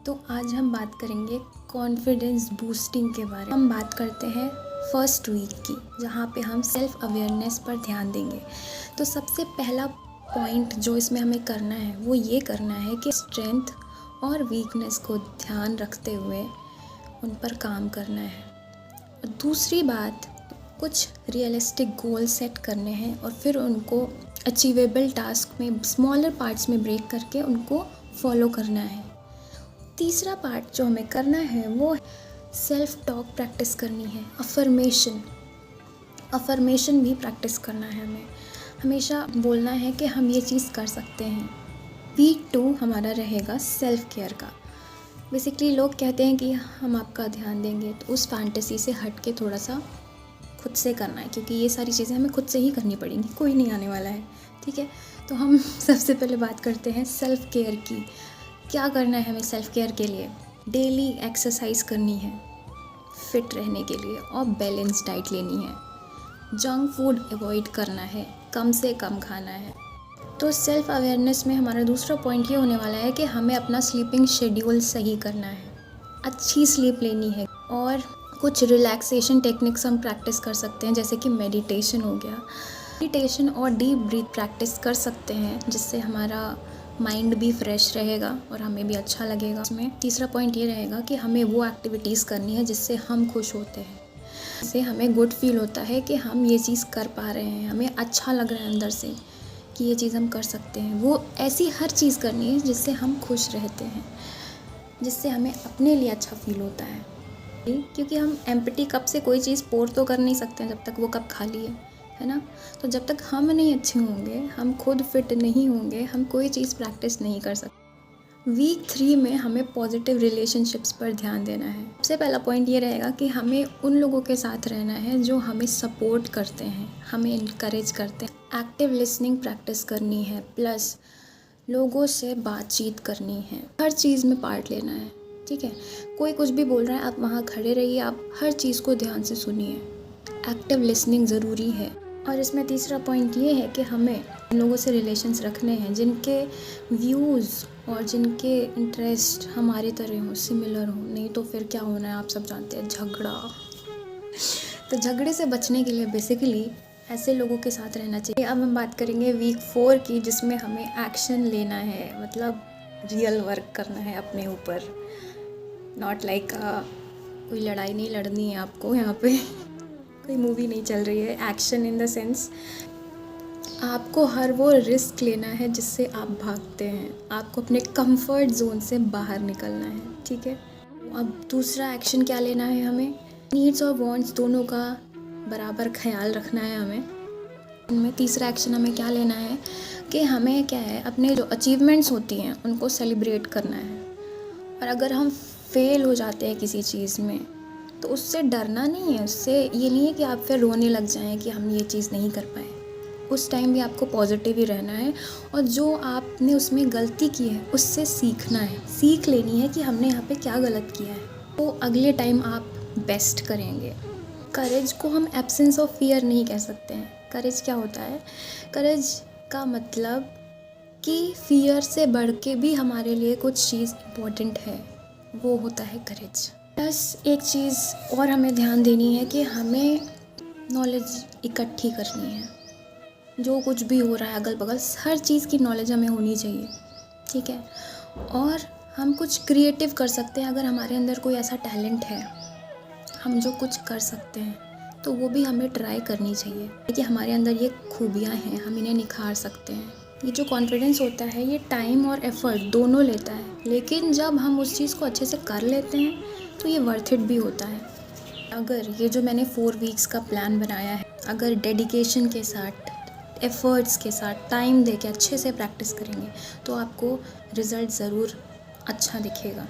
तो आज हम बात करेंगे कॉन्फिडेंस बूस्टिंग के बारे में। हम बात करते हैं फर्स्ट वीक की, जहाँ पे हम सेल्फ अवेयरनेस पर ध्यान देंगे। तो सबसे पहला पॉइंट जो इसमें हमें करना है वो ये करना है कि स्ट्रेंथ और वीकनेस को ध्यान रखते हुए उन पर काम करना है। और दूसरी बात, कुछ रियलिस्टिक गोल सेट करने हैं और फिर उनको अचीवेबल टास्क में स्मॉलर पार्ट्स में ब्रेक करके उनको फॉलो करना है। तीसरा पार्ट जो हमें करना है वो सेल्फ टॉक प्रैक्टिस करनी है। अफर्मेशन भी प्रैक्टिस करना है। हमें हमेशा बोलना है कि हम ये चीज़ कर सकते हैं। वीक 2 हमारा रहेगा सेल्फ केयर का। बेसिकली लोग कहते हैं कि हम आपका ध्यान देंगे, तो उस फैंटेसी से हट के थोड़ा सा खुद से करना है, क्योंकि ये सारी चीज़ें हमें खुद से ही करनी पड़ेंगी, कोई नहीं आने वाला है। ठीक है, तो हम सबसे पहले बात करते हैं सेल्फ केयर की। क्या करना है हमें सेल्फ केयर के लिए? डेली एक्सरसाइज करनी है फिट रहने के लिए, और बैलेंस डाइट लेनी है। जंक फूड अवॉइड करना है, कम से कम खाना है। तो सेल्फ अवेयरनेस में हमारा दूसरा पॉइंट ये होने वाला है कि हमें अपना स्लीपिंग शेड्यूल सही करना है, अच्छी स्लीप लेनी है। और कुछ रिलैक्सेशन टेक्निक्स हम प्रैक्टिस कर सकते हैं, जैसे कि मेडिटेशन हो गया। मेडिटेशन और डीप ब्रीथ प्रैक्टिस कर सकते हैं, जिससे हमारा माइंड भी फ्रेश रहेगा और हमें भी अच्छा लगेगा। इसमें तीसरा पॉइंट ये रहेगा कि हमें वो एक्टिविटीज़ करनी है जिससे हम खुश होते हैं, जिससे हमें गुड फील होता है कि हम ये चीज़ कर पा रहे हैं, हमें अच्छा लग रहा है अंदर से कि ये चीज़ हम कर सकते हैं। वो ऐसी हर चीज़ करनी है जिससे हम खुश रहते हैं, जिससे हमें अपने लिए अच्छा फील होता है। क्योंकि हम एम्प्टी कप से कोई चीज़ पोर तो कर नहीं सकते जब तक वो कप खाली है ना। तो जब तक हम नहीं अच्छे होंगे, हम खुद फिट नहीं होंगे, हम कोई चीज़ प्रैक्टिस नहीं कर सकते। वीक 3 में हमें पॉजिटिव रिलेशनशिप्स पर ध्यान देना है। सबसे पहला पॉइंट ये रहेगा कि हमें उन लोगों के साथ रहना है जो हमें सपोर्ट करते हैं, हमें इनकरेज करते हैं। एक्टिव लिसनिंग प्रैक्टिस करनी है, प्लस लोगों से बातचीत करनी है। हर चीज़ में पार्ट लेना है। ठीक है, कोई कुछ भी बोल रहा है, आप वहाँ खड़े रहिए, आप हर चीज़ को ध्यान से सुनिए। एक्टिव लिसनिंग ज़रूरी है। और इसमें तीसरा पॉइंट ये है कि हमें लोगों से रिलेशंस रखने हैं जिनके व्यूज़ और जिनके इंटरेस्ट हमारी तरह हो, सिमिलर हो। नहीं तो फिर क्या होना है, आप सब जानते हैं, झगड़ा। तो झगड़े से बचने के लिए बेसिकली ऐसे लोगों के साथ रहना चाहिए। अब हम बात करेंगे वीक 4 की, जिसमें हमें एक्शन लेना है, मतलब रियल वर्क करना है अपने ऊपर। नॉट लाइक कोई लड़ाई नहीं लड़नी है आपको, यहाँ पे कोई मूवी नहीं चल रही है। एक्शन इन द सेंस आपको हर वो रिस्क लेना है जिससे आप भागते हैं। आपको अपने कंफर्ट जोन से बाहर निकलना है। ठीक है, अब दूसरा एक्शन क्या लेना है? हमें नीड्स और वांट्स दोनों का बराबर ख्याल रखना है हमें इनमें। तीसरा एक्शन हमें क्या लेना है कि हमें क्या है, अपने जो अचीवमेंट्स होती हैं उनको सेलिब्रेट करना है। और अगर हम फेल हो जाते हैं किसी चीज़ में, तो उससे डरना नहीं है। उससे ये नहीं है कि आप फिर रोने लग जाएं कि हम ये चीज़ नहीं कर पाए। उस टाइम भी आपको पॉजिटिव ही रहना है, और जो आपने उसमें गलती की है उससे सीखना है, सीख लेनी है कि हमने यहाँ पे क्या गलत किया है, तो अगले टाइम आप बेस्ट करेंगे। करेज को हम एब्सेंस ऑफ फियर नहीं कह सकते हैं। करेज क्या होता है? करेज का मतलब कि फियर से बढ़ के भी हमारे लिए कुछ चीज़ इम्पोर्टेंट है, वो होता है करेज। प्लस एक चीज़ और हमें ध्यान देनी है कि हमें नॉलेज इकट्ठी करनी है। जो कुछ भी हो रहा है अगल बगल, हर चीज़ की नॉलेज हमें होनी चाहिए। ठीक है, और हम कुछ क्रिएटिव कर सकते हैं। अगर हमारे अंदर कोई ऐसा टैलेंट है, हम जो कुछ कर सकते हैं, तो वो भी हमें ट्राई करनी चाहिए कि हमारे अंदर ये खूबियाँ हैं, हम इन्हें निखार सकते हैं। ये जो कॉन्फिडेंस होता है, ये टाइम और एफ़र्ट दोनों लेता है, लेकिन जब हम उस चीज़ को अच्छे से कर लेते हैं तो ये वर्थ इट भी होता है। अगर ये जो मैंने 4 वीक्स का प्लान बनाया है, अगर डेडिकेशन के साथ, एफ़र्ट्स के साथ, टाइम दे के अच्छे से प्रैक्टिस करेंगे, तो आपको रिज़ल्ट ज़रूर अच्छा दिखेगा।